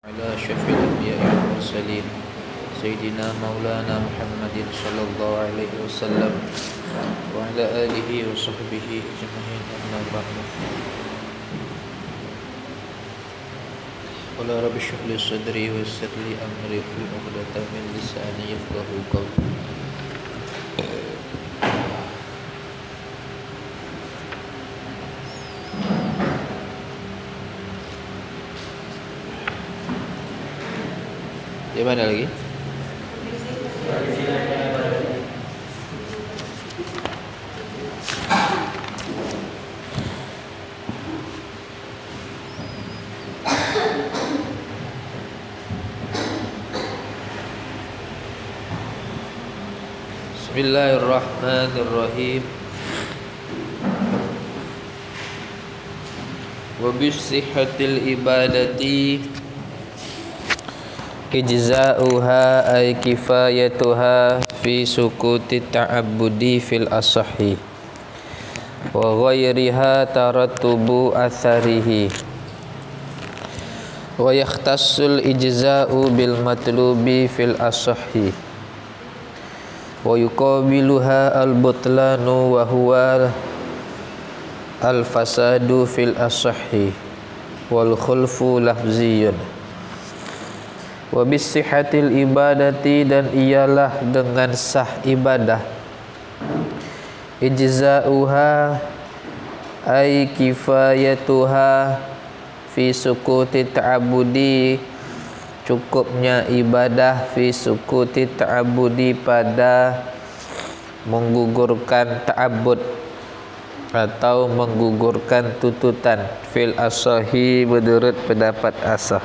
على أشرف الأنبياء والمرسلين سيدنا مولانا محمد صلى الله عليه وسلم وعلى آله وصحبه أجمعين أما بعد. قال رب اشرح لي صدري ويسر لي أمري واحلل عقدة من لساني يفقهوا قولي. Di mana lagi? Bismillahirrahmanirrahim. Wa bisihhatil ibadati ijza'uha ay kifayatuha fi sukuti ta'abbudi fil asahi wa ghairiha tarattubu atharihi wa yakhtassul ijza'u bil matlubi fil asahi wa yuqabiluha al butlanu wa huwa al fasadu fil asahi wal khulfu lafziyun. Wa bisihhatil ibadati, dan ialah dengan sah ibadah, ijza'uha ay kifayatuha fi sukuti ta'abudi, cukupnya ibadah, fi sukuti ta'abudi, pada menggugurkan ta'abbud atau menggugurkan tuntutan, fil asahi, menurut pendapat asah.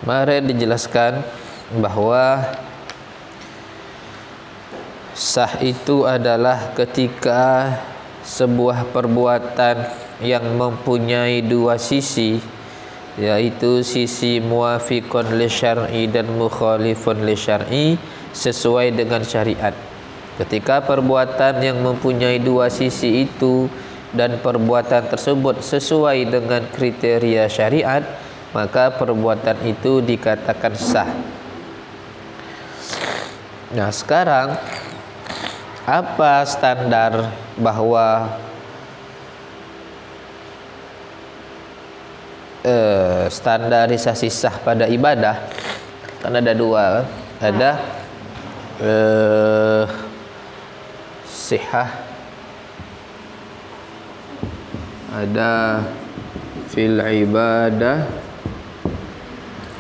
Kemarin dijelaskan bahwa sah itu adalah ketika sebuah perbuatan yang mempunyai dua sisi, yaitu sisi muwafiqun li syar'i dan mukhalifun li syar'i, sesuai dengan syariat. Ketika perbuatan yang mempunyai dua sisi itu dan perbuatan tersebut sesuai dengan kriteria syariat, maka perbuatan itu dikatakan sah. Nah, sekarang apa standar bahwa standarisasi sah pada ibadah? Kan ada dua, ada sihah, ada fil ibadah,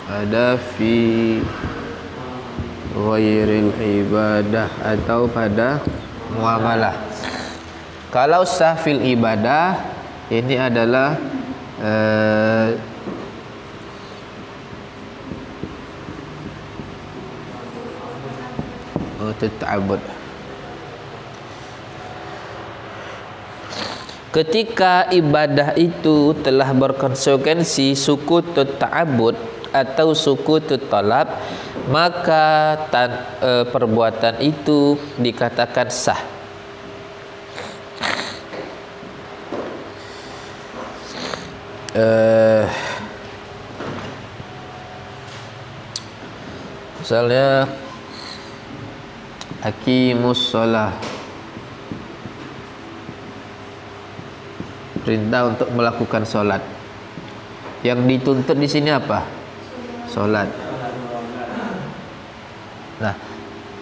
ada fi ghairil ibadah, atau pada muamalah. Kalau sah fil ibadah, ini adalah ta'abbud. Ketika ibadah itu telah berkonsekuensi sukutut ta'abbud atau sukutut talab, maka perbuatan itu dikatakan sah. Misalnya aqimus shalah, perintah untuk melakukan solat. Yang dituntut di sini apa? Solat. Nah,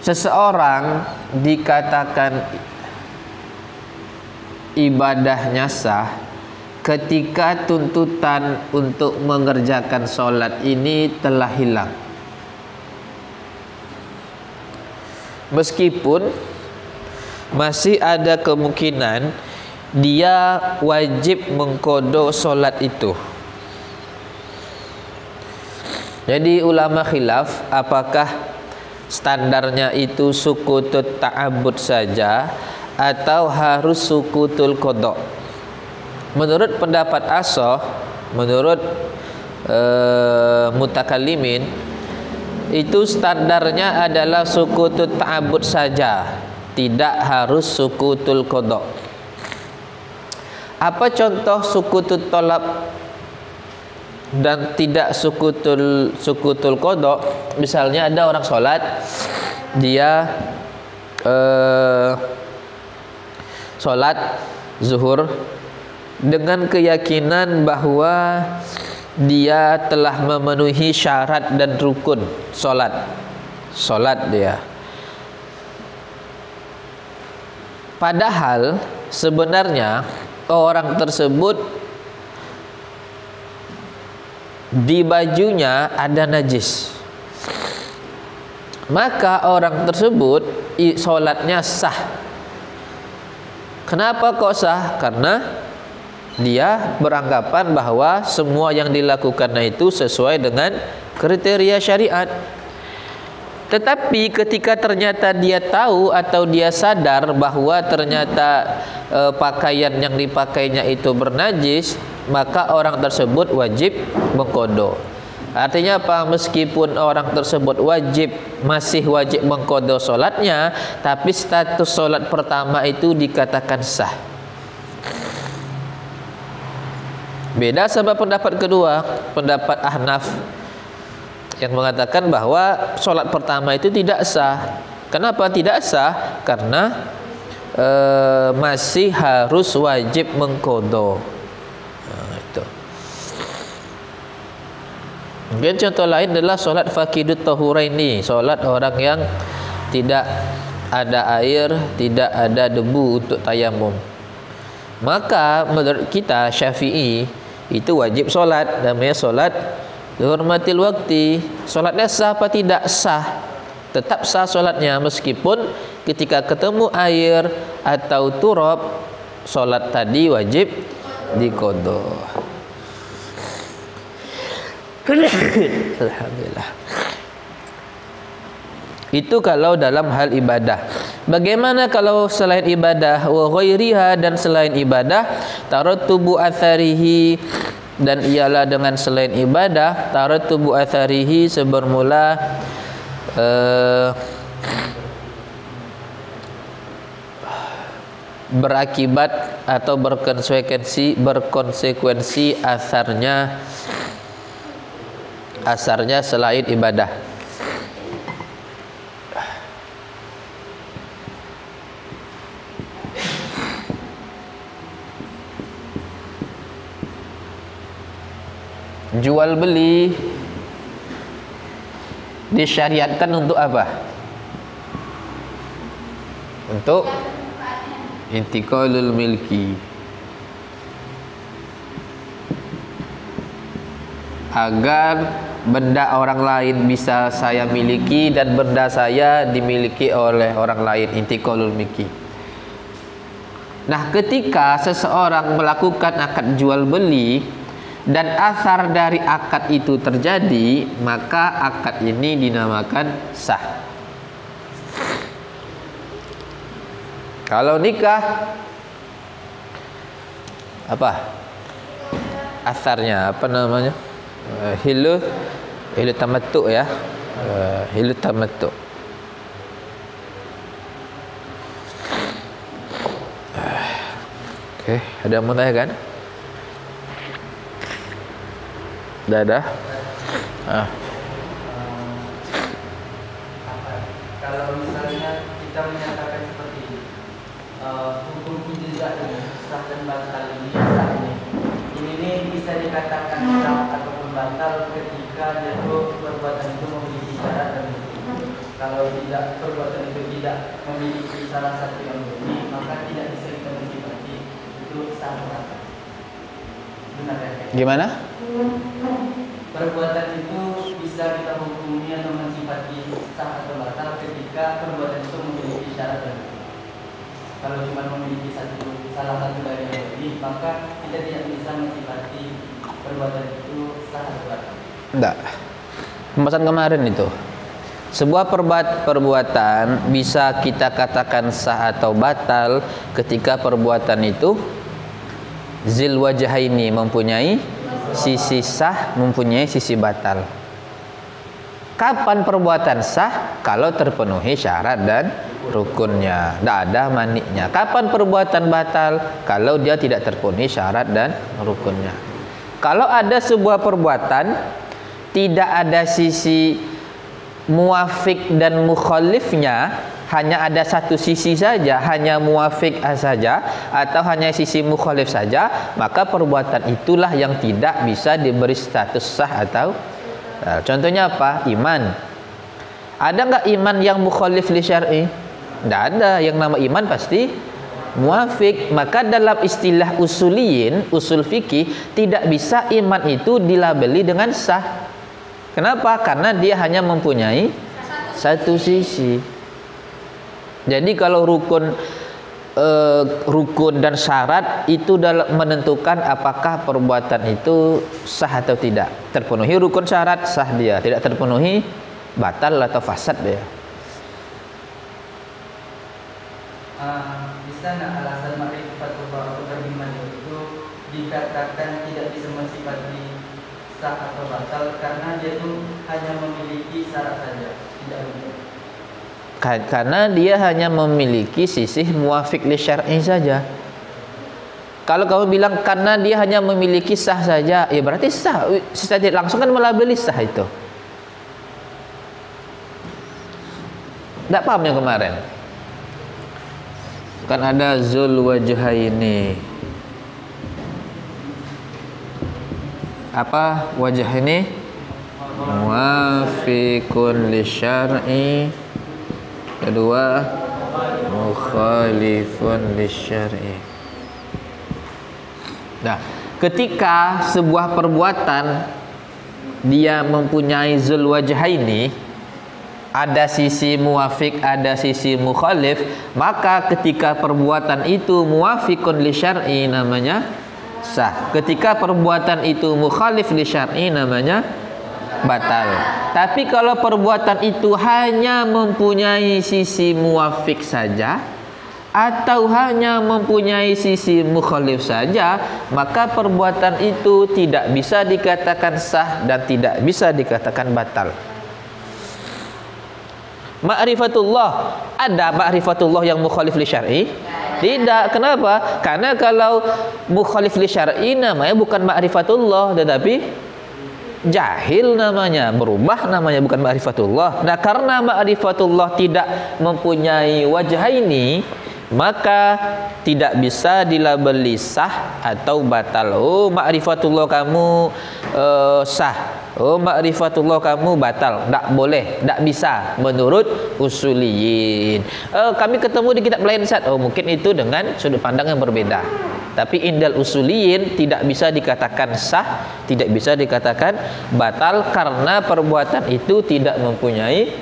seseorang dikatakan ibadahnya sah ketika tuntutan untuk mengerjakan solat ini telah hilang. Meskipun masih ada kemungkinan dia wajib mengqada solat itu. Jadi ulama khilaf apakah standarnya itu sukutut ta'abbud saja atau harus sukutul qada. Menurut pendapat asah, menurut mutakallimin, itu standarnya adalah sukutut ta'abbud saja, tidak harus sukutul qada. Apa contoh sukutut tolab dan tidak sukutul qada? Misalnya ada orang sholat, dia sholat zuhur dengan keyakinan bahwa dia telah memenuhi syarat dan rukun sholat dia. Padahal sebenarnya orang tersebut di bajunya ada najis, maka orang tersebut sholatnya sah. Kenapa kok sah? Karena dia beranggapan bahwa semua yang dilakukannya itu sesuai dengan kriteria syariat. Tetapi ketika ternyata dia tahu atau dia sadar bahwa ternyata pakaian yang dipakainya itu bernajis, maka orang tersebut wajib mengqadha. Artinya apa? Meskipun orang tersebut masih wajib mengqadha salatnya, tapi status salat pertama itu dikatakan sah. Beda sama pendapat kedua, pendapat Ahnaf, yang mengatakan bahwa sholat pertama itu tidak sah. Kenapa tidak sah? Karena masih harus wajib mengqadha. Nah, itu. Mungkin contoh lain adalah sholat faqidut tahuraini, sholat orang yang tidak ada air, tidak ada debu untuk tayamum. Maka menurut kita Syafi'i itu wajib sholat, namanya sholat dihormatil waktu. Solatnya sah apa tidak? Sah. Tetap sah solatnya, meskipun ketika ketemu air atau turab, solat tadi wajib diqadha. Alhamdulillah. Itu kalau dalam hal ibadah. Bagaimana kalau selain ibadah? Wa ghairiha, dan selain ibadah, tarattubu atharihi, dan ialah dengan selain ibadah, tarattubu atharihi, sebermula berakibat atau berkonsekuensi asarnya selain ibadah. Jual beli disyariatkan untuk apa? Untuk intiqalul milki, agar benda orang lain bisa saya miliki dan benda saya dimiliki oleh orang lain, intiqalul milki. Nah, ketika seseorang melakukan akad jual beli dan asar dari akad itu terjadi, maka akad ini dinamakan sah. Kalau nikah, apa asarnya? Apa namanya? Hilu tamattu ya. Hilu tamattu. Oke, ada yang mau tanya kan? Dadah. Kalau misalnya kita menyatakan seperti ini, hukum ijazah ini sah dan batal ini bisa dikatakan sah ataupun batal ketika dia perbuatan itu memiliki syarat dan bukti. Kalau tidak, perbuatan itu tidak memiliki salah satu yang bukti, maka tidak bisa kita mensifati itu sah atau batal. Benar ya? Gimana? Perbuatan itu bisa kita hukumi atau mensifati sah atau batal ketika perbuatan itu memiliki syarat dan bukti. Kalau cuma memiliki salah satu dari yang lebih, maka kita tidak bisa mensifati perbuatan itu sah atau batal. Enggak. Pembahasan kemarin itu, sebuah perbuatan bisa kita katakan sah atau batal ketika perbuatan itu zil wajahaini, mempunyai sisi sah, mempunyai sisi batal. Kapan perbuatan sah? Kalau terpenuhi syarat dan rukunnya. Tidak ada maniknya. Kapan perbuatan batal? Kalau dia tidak terpenuhi syarat dan rukunnya. Kalau ada sebuah perbuatan tidak ada sisi muafik dan mukhalifnya, hanya ada satu sisi saja, hanya muafik saja atau hanya sisi mukhalif saja, maka perbuatan itulah yang tidak bisa diberi status sah atau contohnya apa? Iman. Ada enggak iman yang mukhalif li syar'i? Tidak ada. Yang nama iman pasti muafik. Maka dalam istilah usuliyin, usul fikih, tidak bisa iman itu dilabeli dengan sah. Kenapa? Karena dia hanya mempunyai satu sisi. Jadi kalau rukun dan syarat itu dalam menentukan apakah perbuatan itu sah atau tidak. Terpenuhi rukun syarat, sah dia. Tidak terpenuhi, batal atau fasad dia. Bisa nggak alasan ma'rifatullah atau iman itu dikatakan tidak bisa mensifati sah atau batal karena dia itu hanya memiliki syarat saja, tidak lebih. Karena dia hanya memiliki sisi muafik li syar'i saja. Kalau kamu bilang karena dia hanya memiliki sah saja, ya berarti sah. Secara langsung kan melabeli sah itu. Tidak paham yang kemarin. Kan ada zul wajhaini. Apa wajah ini? Muafiqun li syar'i. Kedua, mukhalifun li syar'i. Nah, ketika sebuah perbuatan dia mempunyai zul wajhaini, ada sisi muafiq, ada sisi mukhalif, maka ketika perbuatan itu muafiqun li syar'i namanya sah. Ketika perbuatan itu mukhalif li syar'i namanya batal. Tapi kalau perbuatan itu hanya mempunyai sisi muafiq saja atau hanya mempunyai sisi mukhalif saja, maka perbuatan itu tidak bisa dikatakan sah dan tidak bisa dikatakan batal. Ma'rifatullah, ada ma'rifatullah yang mukhalif li syar'i? Tidak. Kenapa? Karena kalau mukhalif li syar'i namanya bukan ma'rifatullah tetapi jahil namanya, berubah namanya, bukan ma'rifatullah. Nah, karena ma'rifatullah tidak mempunyai wajhaini, maka tidak bisa dilabeli sah atau batal. Oh, ma'rifatullah kamu sah. Oh, ma'rifatullah kamu batal. Tak boleh, tak bisa menurut usuliyin. Kami ketemu di kitab lain, Ustaz. Oh, mungkin itu dengan sudut pandang yang berbeda. Tapi indal usuliyin tidak bisa dikatakan sah, tidak bisa dikatakan batal karena perbuatan itu tidak mempunyai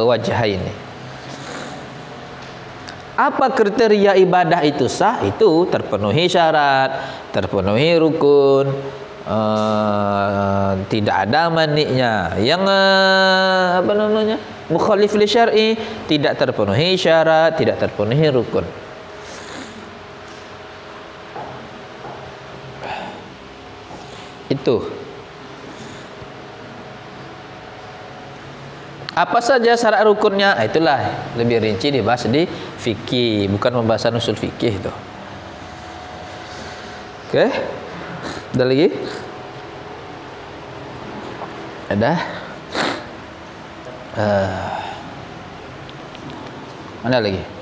wajah ini. Apa kriteria ibadah itu sah? Itu terpenuhi syarat, terpenuhi rukun, tidak ada maniknya. Yang apa namanya? Mukhalif li syar'i, tidak terpenuhi syarat, tidak terpenuhi rukun. Itu. Apa saja syarat rukunnya? Itulah lebih rinci dibahas di fikih, bukan pembahasan usul fikih itu. Oke. Ada lagi? Ada? Mana lagi?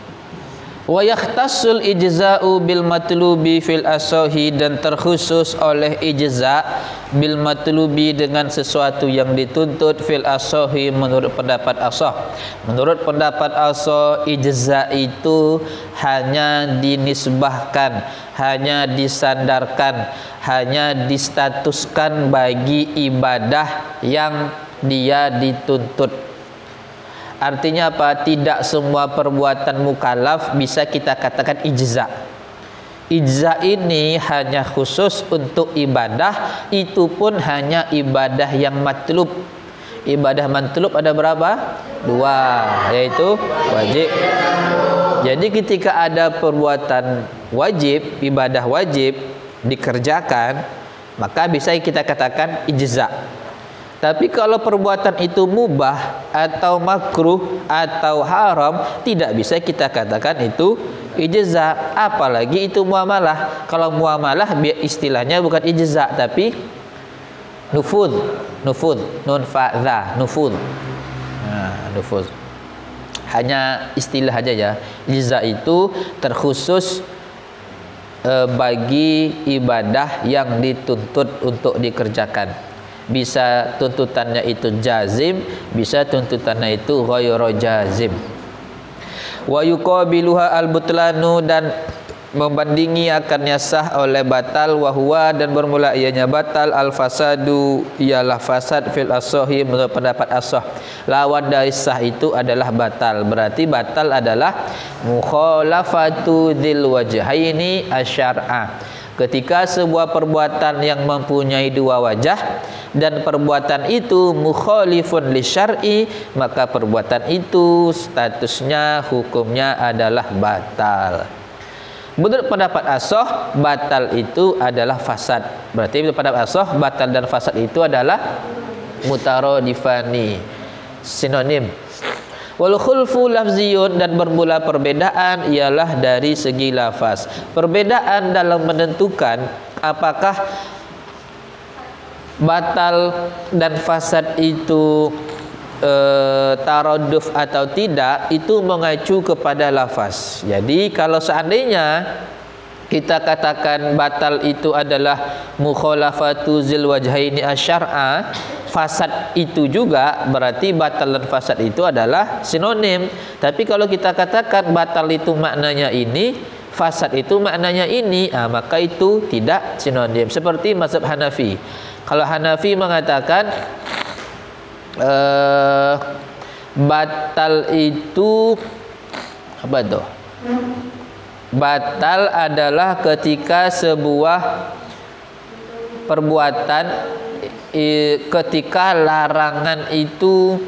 Wa yakhtassul ijza'u bil matlubi fil asahi, dan terkhusus oleh ijza' bil matlubi dengan sesuatu yang dituntut fil asahi menurut pendapat asah. Menurut pendapat asah, ijza' itu hanya dinisbahkan, hanya disandarkan, hanya distatuskan bagi ibadah yang dia dituntut. Artinya apa? Tidak semua perbuatan mukallaf bisa kita katakan ijza. Ijza ini hanya khusus untuk ibadah, itu pun hanya ibadah yang matlub. Ibadah matlub ada berapa? 2, yaitu wajib. Jadi ketika ada perbuatan wajib, ibadah wajib dikerjakan, maka bisa kita katakan ijza. Tapi kalau perbuatan itu mubah atau makruh atau haram, tidak bisa kita katakan itu ijza. Apalagi itu muamalah. Kalau muamalah istilahnya bukan ijza tapi nufud, nun fa'dha, nufud. Nufud. Hanya istilah aja ya. Ijza itu terkhusus bagi ibadah yang dituntut untuk dikerjakan. Bisa tuntutannya itu jazim, bisa tuntutannya itu ghairu jazim. Wa yuqabiluha al-butlanu, dan membandingi akannya sah oleh batal, wa huwa, dan bermula ianya batal, al-fasadu, ialah fasad, fil as-sahih, menurut pendapat as-sah. Lawan dari sah itu adalah batal. Berarti batal adalah mukhalafatu dzil wajhaini asy-syar'a. Ketika sebuah perbuatan yang mempunyai dua wajah dan perbuatan itu mukhalifun lisyar'i, maka perbuatan itu statusnya, hukumnya adalah batal. Menurut pendapat as-sah, batal itu adalah fasad. Berarti menurut pendapat as-sah, batal dan fasad itu adalah mutaradifani, sinonim. Wal khulfu lafziyun, dan bermula perbedaan ialah dari segi lafaz. Perbedaan dalam menentukan apakah batal dan fasad itu taraduf atau tidak, itu mengacu kepada lafaz. Jadi kalau seandainya kita katakan batal itu adalah mukhalafatu zil wajhaini asy-syar'a, fasad itu juga berarti batal dan fasad itu adalah sinonim. Tapi kalau kita katakan batal itu maknanya ini, fasad itu maknanya ini, maka itu tidak sinonim. Seperti mazhab Hanafi. Kalau Hanafi mengatakan batal itu apa tuh? Batal adalah ketika sebuah perbuatan, ketika larangan itu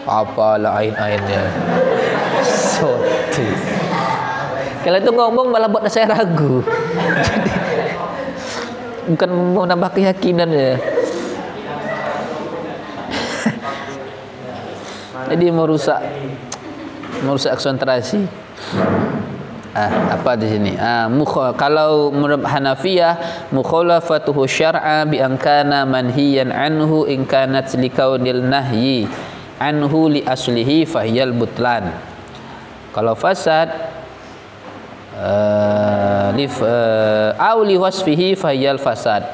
apalah ain-ainnya sotu. Kalau itu ngomong malah buat saya ragu. Jadi, bukan menambah keyakinan ya. Jadi merusak konsentrasi. Apa di sini? Kalau menurut Hanafiyah, mukhalafatuhu syar'a bi an kana manhiyan anhu in kanat likaunil nahyi anhu li aslihi fahiyal butlan. Kalau fasad au li wasfihi fahiyal fasad.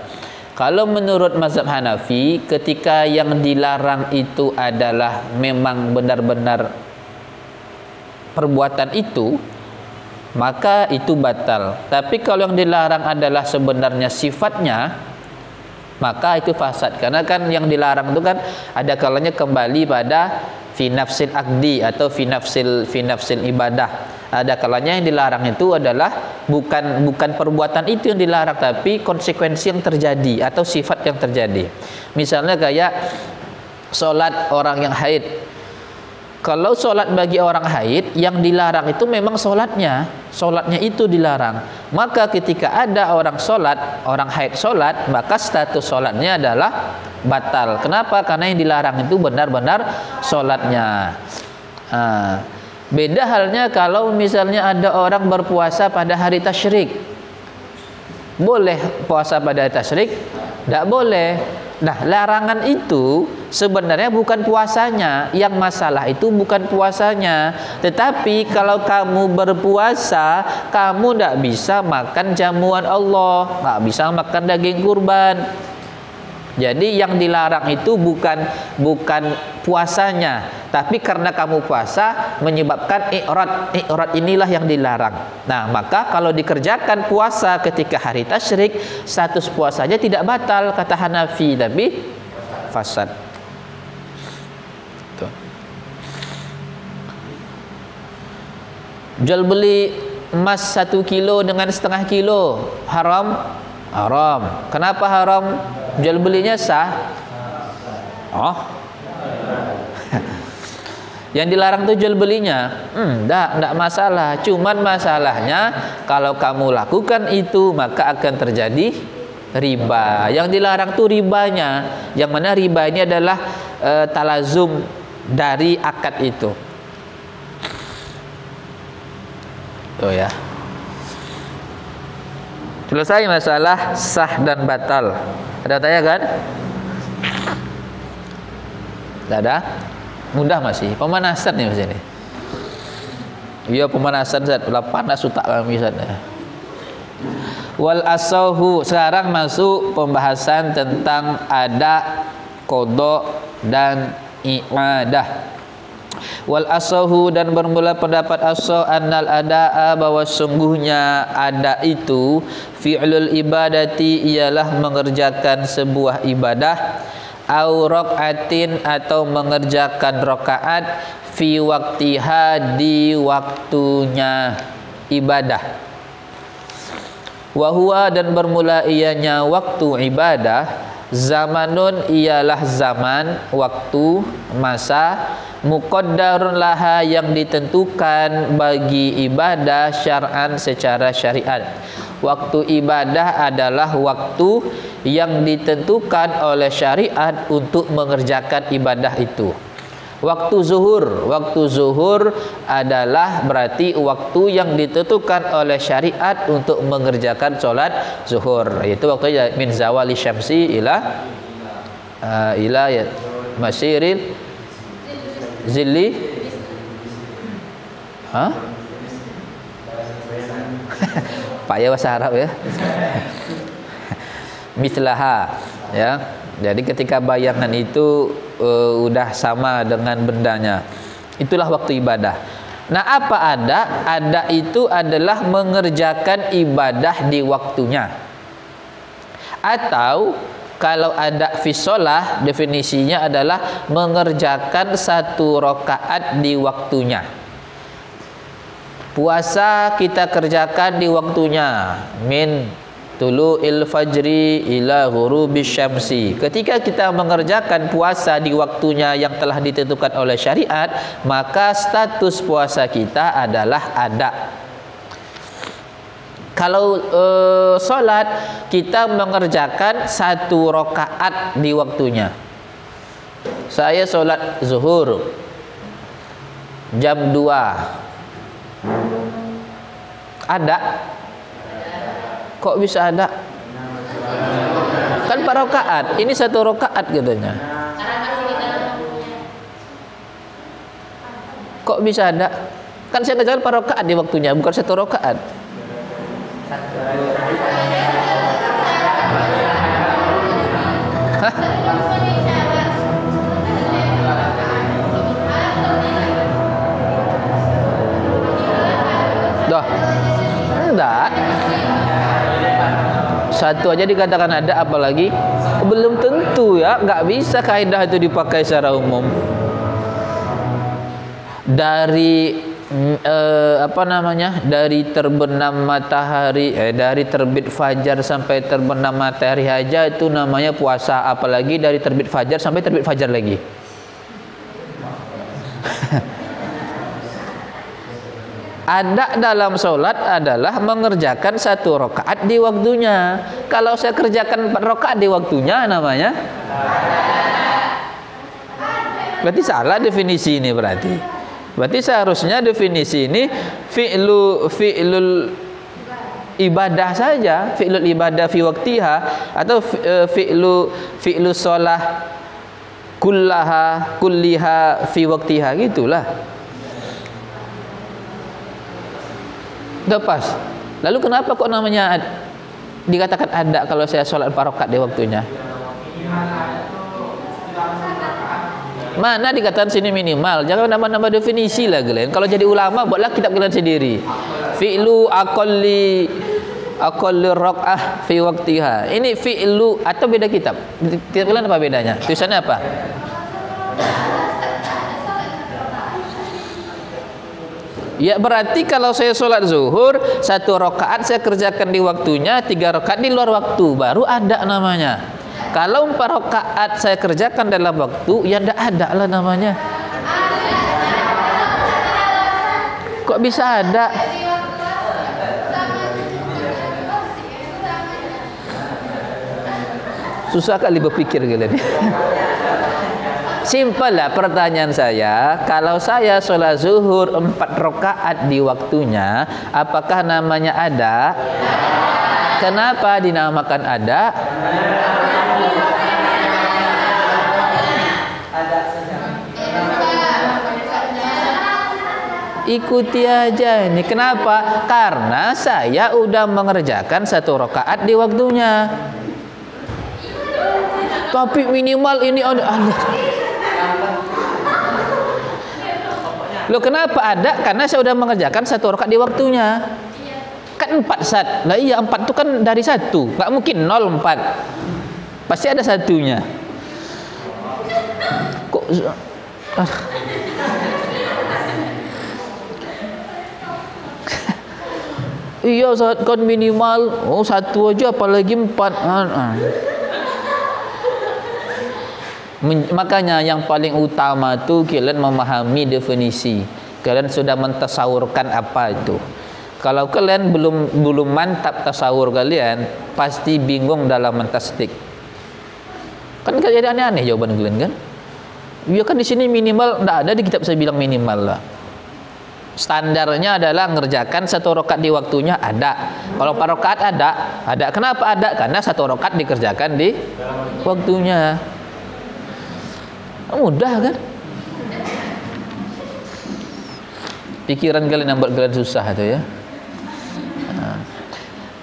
Kalau menurut mazhab Hanafi, ketika yang dilarang itu adalah memang benar-benar perbuatan itu, maka itu batal. Tapi kalau yang dilarang adalah sebenarnya sifatnya, maka itu fasad. Karena kan yang dilarang itu kan ada kalanya kembali pada fi nafsil akdi atau fi nafsil ibadah. Ada kalanya yang dilarang itu adalah bukan perbuatan itu yang dilarang, tapi konsekuensi yang terjadi atau sifat yang terjadi. Misalnya kayak sholat orang yang haid. Kalau sholat bagi orang haid, yang dilarang itu memang sholatnya itu dilarang. Maka ketika ada orang haid sholat, maka status sholatnya adalah batal. Kenapa? Karena yang dilarang itu benar-benar sholatnya. Beda halnya kalau misalnya ada orang berpuasa pada hari tasyrik. Boleh puasa pada hari tasyrik? Tidak boleh. Nah, larangan itu sebenarnya bukan puasanya. Yang masalah itu bukan puasanya. Tetapi kalau kamu berpuasa, kamu tidak bisa makan jamuan Allah, tidak bisa makan daging kurban. Jadi yang dilarang itu bukan puasanya, tapi karena kamu puasa menyebabkan i'rad inilah yang dilarang. Nah, maka kalau dikerjakan puasa ketika hari tasyrik, status puasanya tidak batal kata Hanafi, tapi fasad. Tuh. Jual beli emas 1 kilo dengan setengah kilo haram? Haram. Kenapa haram? Jual belinya sah. Yang dilarang itu jual belinya. Enggak masalah. Cuman masalahnya kalau kamu lakukan itu maka akan terjadi riba. Yang dilarang itu ribanya. Yang mana riba ini adalah talazum dari akad itu. Tuh ya. Selesai masalah sah dan batal. Ada tanya kan? Tidak ada? Mudah masih. Pemanasan nih masih ini. Iya pemanasan Zat. Udah panas utak kami Zat. Wal asahu. Sekarang masuk pembahasan tentang ada qada dan i'adah. Wal asahu dan bermula pendapat asah annal adaa bahwa sungguhnya ada itu fi'lul ibadati ialah mengerjakan sebuah ibadah au rakaatin atau mengerjakan rakaat fi waqtiha di waktunya ibadah. Wa huwa dan bermula ianya waktu ibadah zamanun ialah zaman, waktu, masa muqaddarun laha yang ditentukan bagi ibadah syar'an secara syariat. Waktu ibadah adalah waktu yang ditentukan oleh syariat untuk mengerjakan ibadah itu. Waktu zuhur adalah berarti waktu yang ditentukan oleh syariat untuk mengerjakan sholat zuhur. Itu waktu min zawali syamsi ila ya masyiril zilli. Pak ya bahasa Arab ya. Mitlaha ya. Jadi ketika bayangan itu udah sama dengan bendanya, itulah waktu ibadah. Nah, apa ada? Ada itu adalah mengerjakan ibadah di waktunya. Atau kalau ada fi shalah, definisinya adalah mengerjakan satu rakaat di waktunya. Puasa kita kerjakan di waktunya, min tulu'il fajri ila ghurubis syamsi. Ketika kita mengerjakan puasa di waktunya yang telah ditentukan oleh syariat, maka status puasa kita adalah ada. Kalau sholat kita mengerjakan satu rakaat di waktunya. Saya sholat zuhur jam 2. Ada? Kok bisa ada? Kan 4 rakaat. Ini 1 rakaat katanya. Kok bisa ada? Kan saya kerjakan 4 rakaat di waktunya, bukan 1 rakaat. Hah? Dah. Enggak. Satu aja dikatakan ada, apalagi belum tentu ya, nggak bisa kaidah itu dipakai secara umum. Dari dari terbenam matahari, dari terbit fajar sampai terbenam matahari aja itu namanya puasa, apalagi dari terbit fajar sampai terbit fajar lagi. Ada dalam sholat adalah mengerjakan 1 rakaat di waktunya. Kalau saya kerjakan 4 rakaat di waktunya namanya, berarti salah definisi ini berarti. Berarti seharusnya definisi ini fi'lul ibadah saja, fi'lul ibadah fi waqtiha, atau fi'lu sholah kulliha fi waqtiha, gitulah. Udah pas. Lalu kenapa kok namanya dikatakan ada kalau saya sholat 4 rakaat di waktunya? Mana dikatakan sini minimal? Jangan nambah-nambah definisi lah kalian. Kalau jadi ulama buatlah kitab kalian sendiri. Fi'lu aqalli rak'ah fi waqtiha. Ini fi'lu atau beda kitab? Kitab kalian apa bedanya? Tulisannya apa? Ya berarti kalau saya sholat zuhur 1 rakaat saya kerjakan di waktunya, 3 rakaat di luar waktu, baru ada namanya. Kalau 4 rakaat saya kerjakan dalam waktu, ya tidak ada lah namanya. Kok bisa ada? Susah kali berpikir kalian. Simpel lah pertanyaan saya. Kalau saya sholat zuhur 4 rakaat di waktunya, apakah namanya ada? Kenapa dinamakan ada? Ikuti aja ini. Kenapa? Karena saya udah mengerjakan 1 rakaat di waktunya. Tapi minimal ini ada. Loh kenapa ada? Karena saya udah mengerjakan 1 rakaat di waktunya. Kan 4 sat. Lah iya 4 itu kan dari 1. Nggak mungkin 0 4. Pasti ada satunya. Kok iya saat kan minimal 1 aja apalagi 4. Makanya yang paling utama tu kalian memahami definisi. Kalian sudah mentasawurkan apa itu. Kalau kalian belum mantap tasawur kalian, pasti bingung dalam mentasdik. Kan jadi aneh-aneh jawaban kalian kan? Ya kan di sini minimal enggak ada di kitab saya bilang minimal lah. Standarnya adalah ngerjakan 1 rakaat di waktunya ada. Kalau 4 rakaat ada. Kenapa ada? Karena 1 rakaat dikerjakan di waktunya. Mudah kan? Pikiran kalian buat kalian susah itu ya.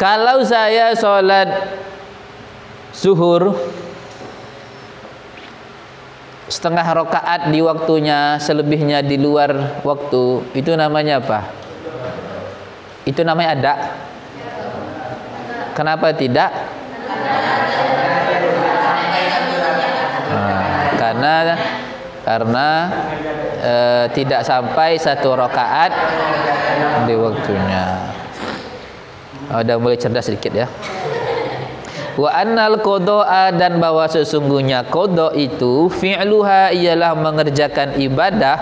Kalau saya sholat zuhur setengah rakaat di waktunya, selebihnya di luar waktu, itu namanya apa? Itu namanya ada. Kenapa tidak? Karena tidak sampai 1 rakaat di waktunya. Udah mulai cerdas sedikit ya. Wa annal qada'a, dan bahwa sesungguhnya qada itu fi'luha ialah mengerjakan ibadah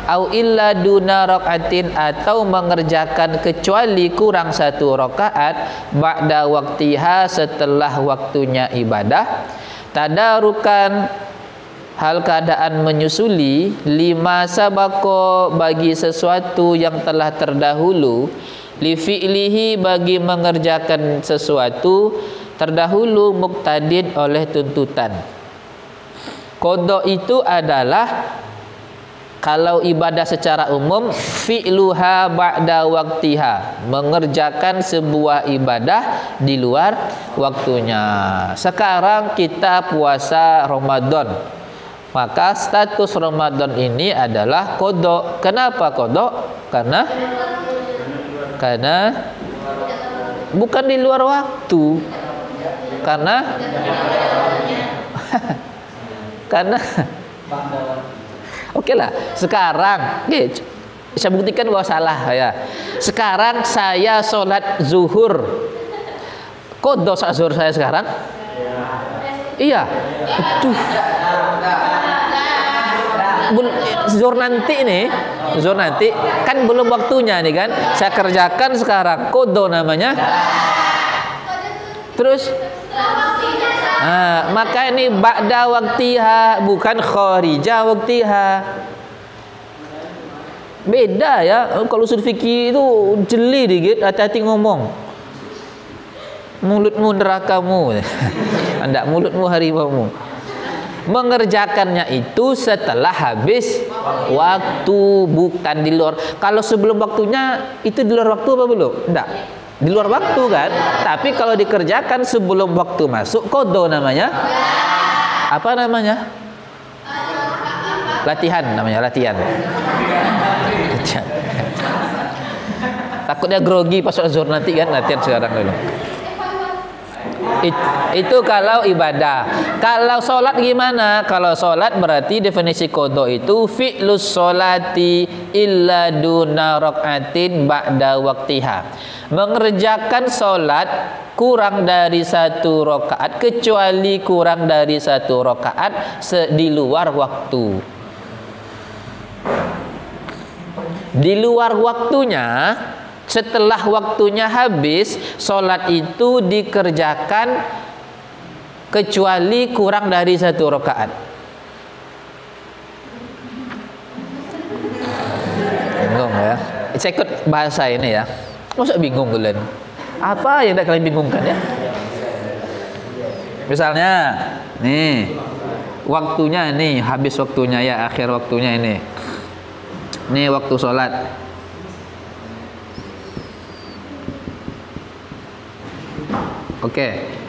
au illa duna rakaatin, atau mengerjakan kecuali kurang 1 rakaat ba'da waktiha, setelah waktunya ibadah, tadarukan hal keadaan menyusuli, lima sabako bagi sesuatu yang telah terdahulu, li fi'lihi bagi mengerjakan sesuatu terdahulu, muqtadid oleh tuntutan. Qada itu adalah kalau ibadah secara umum fi'luha ba'da waktiha, mengerjakan sebuah ibadah di luar waktunya. Sekarang kita puasa Ramadan, maka status Ramadan ini adalah qada. Kenapa qada? Karena bukan di luar waktu. Karena oke lah, sekarang saya buktikan bahwa salah ya. Sekarang saya sholat zuhur, qada saat zuhur saya sekarang? Iya. Aduh. Zuhur nanti nih, zuhur nanti kan belum waktunya nih kan. Saya kerjakan sekarang, qada namanya. Terus maka ini ba'da waktiha, bukan kharija waktiha. Beda ya. Kalau usul fikih itu jeli dikit, hati-hati ngomong. Mulutmu nerakamu. Anda mulutmu harimaumu. Mengerjakannya itu setelah habis waktu, bukan di luar. Kalau sebelum waktunya itu di luar waktu apa belum? Enggak. Di luar waktu kan? Tapi kalau dikerjakan sebelum waktu masuk, qada namanya. Apa namanya? Latihan namanya, latihan. Takutnya grogi pas sholat zuhur nanti kan, latihan sekarang dulu. Itu kalau ibadah. Kalau sholat gimana? Kalau sholat berarti definisi qada itu fi'lus sholati illa duna rakaatin ba'da waktiha. Mengerjakan sholat kurang dari 1 rakaat, kecuali kurang dari 1 rakaat di luar waktu. Di luar waktunya, setelah waktunya habis, sholat itu dikerjakan kecuali kurang dari 1 rakaat. Bingung ya? Saya ikut bahasa ini ya. Masa bingung kalian? Apa yang kalian bingungkan ya? Misalnya, nih, waktunya nih, habis waktunya ya, akhir waktunya ini. Nih waktu sholat. Oke,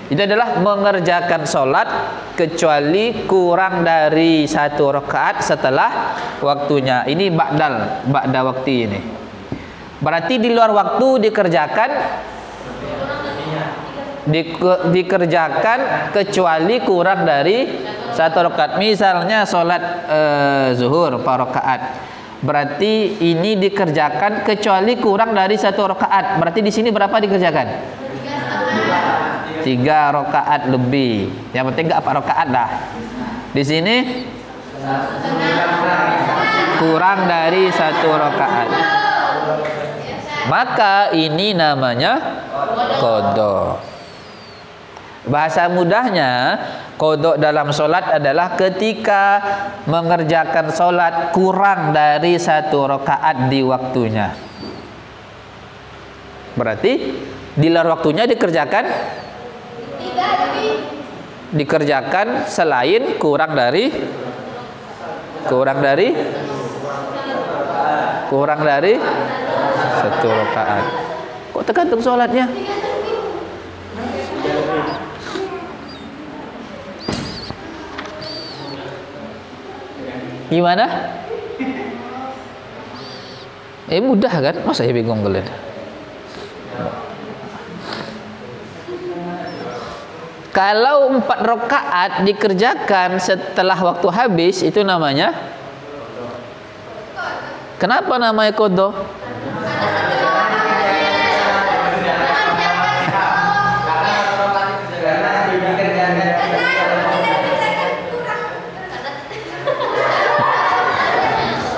itu adalah mengerjakan sholat kecuali kurang dari 1 rakaat setelah waktunya. Ini ba'da waktu ini. Berarti di luar waktu dikerjakan kecuali kurang dari 1 rakaat. Misalnya sholat zuhur 4 rakaat. Berarti ini dikerjakan kecuali kurang dari 1 rakaat. Berarti di sini berapa dikerjakan? 3 rakaat lebih. Yang penting enggak 4 rakaat dah. Di sini kurang dari 1 rakaat. Maka ini namanya qadha. Bahasa mudahnya, qadha dalam solat adalah ketika mengerjakan solat kurang dari 1 rakaat di waktunya. Berarti di luar waktunya dikerjakan selain kurang dari 1 rakaat. Kok tergantung sholatnya? Gimana? Mudah kan? Masa saya bingung kalian? Kalau 4 rakaat dikerjakan setelah waktu habis, itu namanya, kenapa namanya qadha?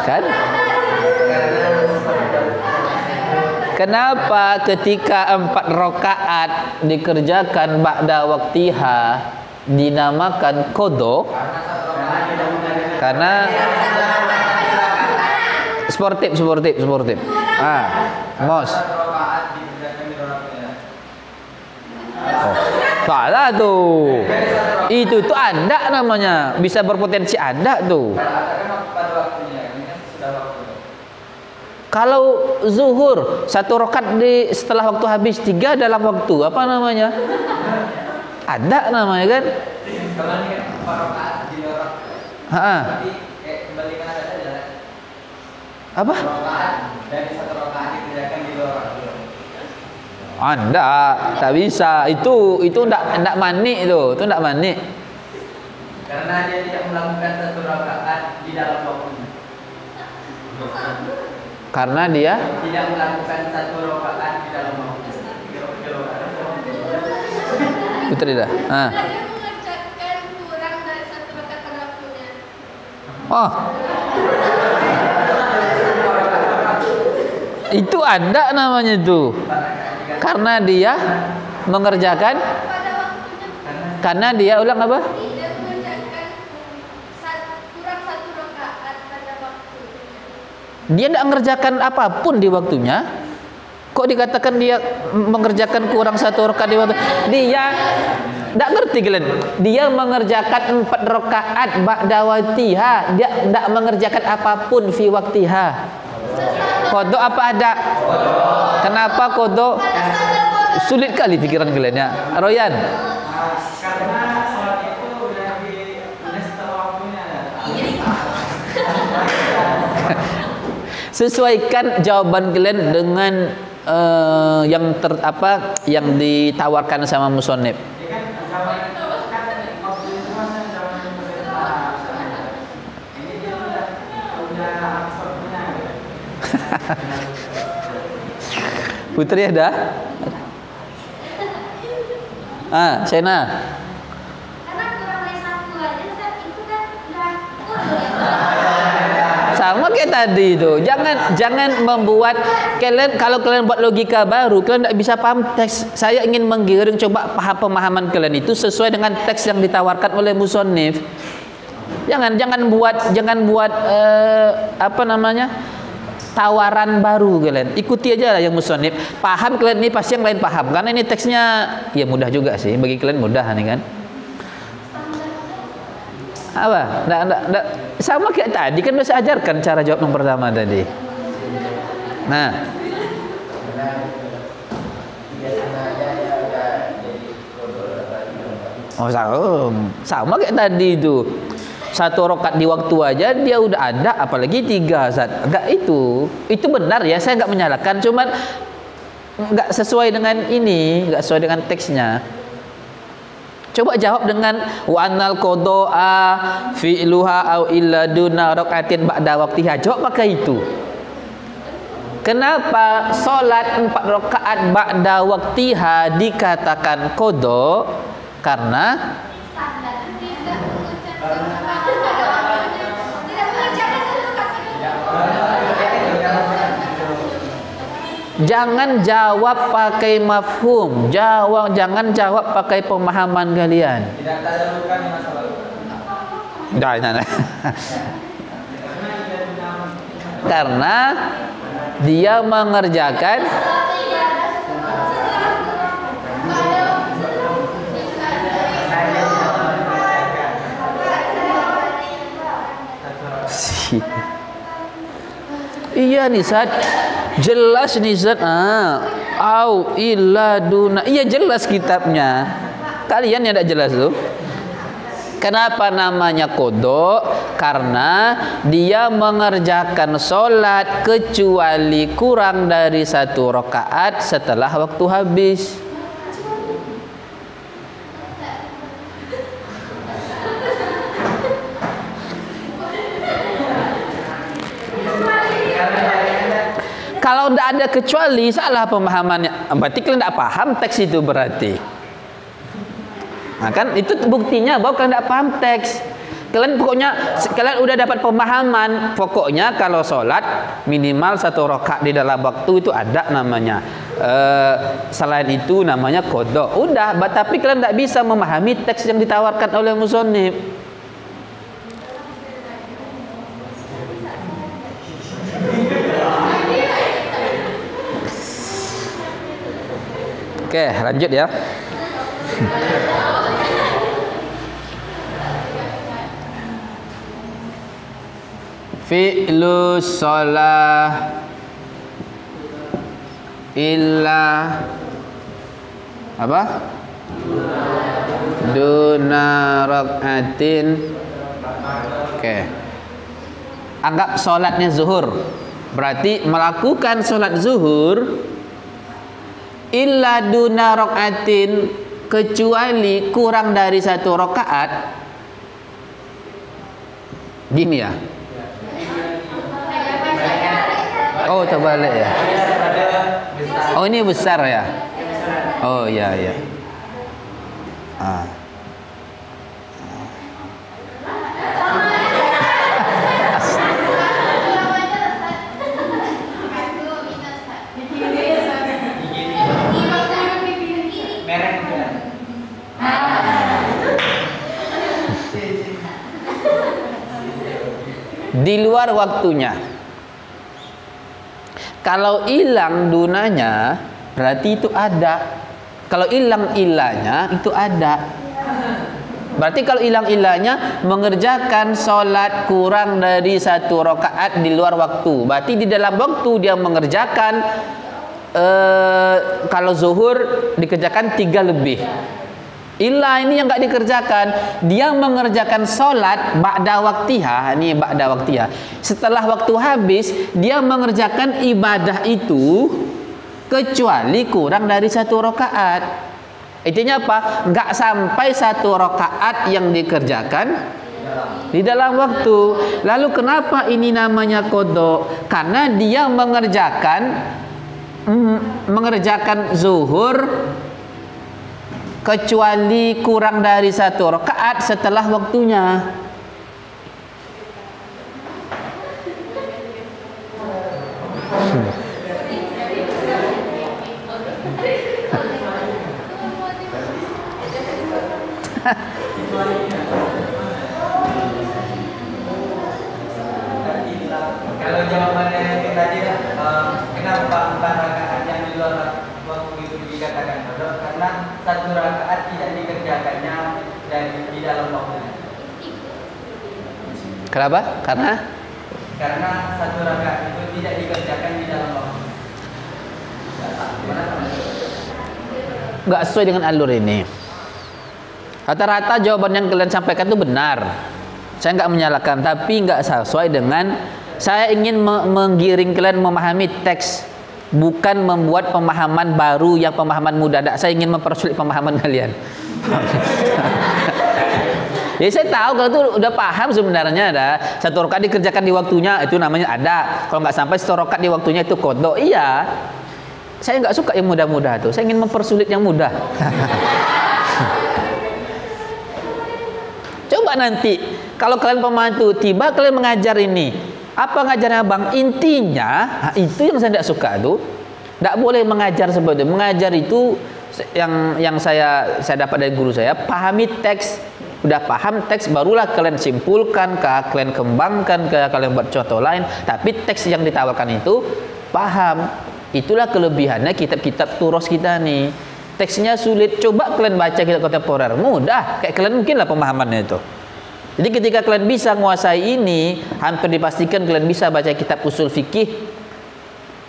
Kan? Kenapa ketika 4 rakaat dikerjakan ba'da waktiha dinamakan qadha? Karena sportif. Mos. Oh, salah tuh. Itu tuh ada namanya, bisa berpotensi ada tuh. Kalau zuhur 1 rakaat setelah waktu habis, 3 dalam waktu, apa namanya? Ada namanya kan? Kalau ini 4 rakaat di luar. Berarti kembalikan ada. Apa? Dari 1 rakaat dikerjakan di luar. Anda tak bisa. Itu enggak manik itu. Itu enggak manik. Karena dia tidak melakukan 1 rakaat di dalam waktunya. Karena dia tidak melakukan 1 rakaat di dalam waktu. Betul tidak? Ah. Mengerjakan kurang dari 1 rakaat pada waktunya. Oh. Itu ada namanya itu. Karena dia mengerjakan Pada waktunya. karena dia ulang apa? Tidak mengerjakan kurang 1 rakaat pada waktunya. Dia tidak mengerjakan apapun di waktunya. Kok dikatakan dia mengerjakan kurang 1 rakaat di waktu? Dia tidak ngerti kalian. Dia mengerjakan 4 rakaat ba'da waktiha. Dia tidak mengerjakan apapun fi waktiha. Qadha apa ada? Kenapa qadha? Sulit kali pikiran kalian ya. Royan. Karena sholat itu udah setelah waktunya. Sesuaikan jawaban kalian dengan yang ditawarkan sama musonib. Putri ada? Sena. Karena kurang dari 1 aja itu kan udah kurang ya. sama kayak tadi itu. Jangan membuat kalian, kalau kalian buat logika baru, kalian tidak bisa paham teks. Saya ingin menggiring coba paham pemahaman kalian itu sesuai dengan teks yang ditawarkan oleh musonif. Jangan buat apa namanya? Tawaran baru kalian. Ikuti aja lah yang musonif. Paham kalian ini pasti yang lain paham. Karena ini teksnya ya mudah juga sih, bagi kalian mudah nih kan. Apa? Nggak, sama kayak tadi kan udah saya ajarkan cara jawab yang pertama tadi. Nah, sama kayak tadi itu. 1 rakaat di waktu aja dia udah ada, apalagi 3 Ustaz. Enggak itu benar ya, saya enggak menyalahkan, cuman enggak sesuai dengan ini, enggak sesuai dengan teksnya. Coba jawab dengan wa anal qada'a fi'luha au illa duna rakaatin ba'da waqtiha. Jawab pakai itu. Kenapa salat 4 rakaat ba'da waqtiha dikatakan qada? Karena jangan jawab pakai mafhum, jangan jawab pakai pemahaman kalian. Tidak tadarukan di masa lalu. Nah. Karena dia mengerjakan iya nih Zat, jelas nih Zat. Au illa duna. Iya jelas kitabnya. Kalian yang tidak jelas tuh. Kenapa namanya qada? Karena dia mengerjakan sholat kecuali kurang dari 1 rakaat setelah waktu habis. Kalau tidak ada kecuali, salah pemahamannya. Berarti kalian tidak paham teks itu berarti. Nah kan itu buktinya bahwa kalian tidak paham teks. Kalian udah dapat pemahaman. Pokoknya kalau sholat minimal 1 rakaat di dalam waktu itu ada namanya. Selain itu namanya qada. Udah, tapi kalian tidak bisa memahami teks yang ditawarkan oleh musonif. Oke, lanjut ya. Fi'lu shalah illa apa? Duna rakaatin. Oke. Anggap sholatnya zuhur. Berarti melakukan sholat zuhur illa duna rakaatin, kecuali kurang dari 1 rakaat. Gini ya. Oh, terbalik ya. Oh, ini besar ya. Oh, iya iya. Di luar waktunya. Kalau hilang dunanya berarti itu ada. Kalau hilang ilahnya itu ada. Berarti kalau hilang ilahnya mengerjakan sholat kurang dari 1 rakaat di luar waktu. Berarti di dalam waktu dia mengerjakan kalau zuhur dikerjakan 3 lebih. Ilah ini yang enggak dikerjakan, dia mengerjakan sholat ba'da waktiha, ini ba'da waktiha. Setelah waktu habis, dia mengerjakan ibadah itu kecuali kurang dari 1 rakaat. Intinya apa? Enggak sampai 1 rakaat yang dikerjakan di dalam waktu. Lalu kenapa ini namanya qada? Karena dia mengerjakan zuhur kecuali kurang dari 1 rakaat setelah waktunya. jawabannya yang tadi kenapa 4 rakaat yang di luar waktu itu dikatakan kodok? Karena 1 rakaat tidak dikerjakannya dan di dalam waktunya. Kenapa? Karena 1 rakaat itu tidak dikerjakan di dalam waktu. Nggak sesuai dengan alur ini. Rata-rata jawaban yang kalian sampaikan itu benar. Saya nggak menyalahkan, tapi nggak sesuai dengan. Saya ingin menggiring kalian memahami teks, bukan membuat pemahaman baru yang pemahaman mudah. Saya ingin mempersulit pemahaman kalian. Jadi saya tahu kalau itu udah paham sebenarnya ada 1 rakaat dikerjakan di waktunya itu namanya ada. Kalau nggak sampai 1 rakaat di waktunya itu qadha. Iya. Saya nggak suka yang mudah-mudah tuh. Saya ingin mempersulit yang mudah. Coba nanti kalau kalian pembantu tiba kalian mengajar ini. Apa ngajarnya Bang? Intinya, itu yang saya tidak suka tuh. Tidak boleh mengajar seperti itu. Mengajar itu yang saya dapat dari guru saya, pahami teks. Udah paham teks barulah kalian simpulkan, kalian kembangkan, kalian buat contoh lain. Tapi teks yang ditawarkan itu paham. Itulah kelebihannya kitab-kitab turos kita nih. Teksnya sulit, coba kalian baca kitab kontemporer, mudah. Kayak kalian mungkin lah pemahamannya itu. Jadi ketika kalian bisa menguasai ini, hampir dipastikan kalian bisa baca kitab usul fikih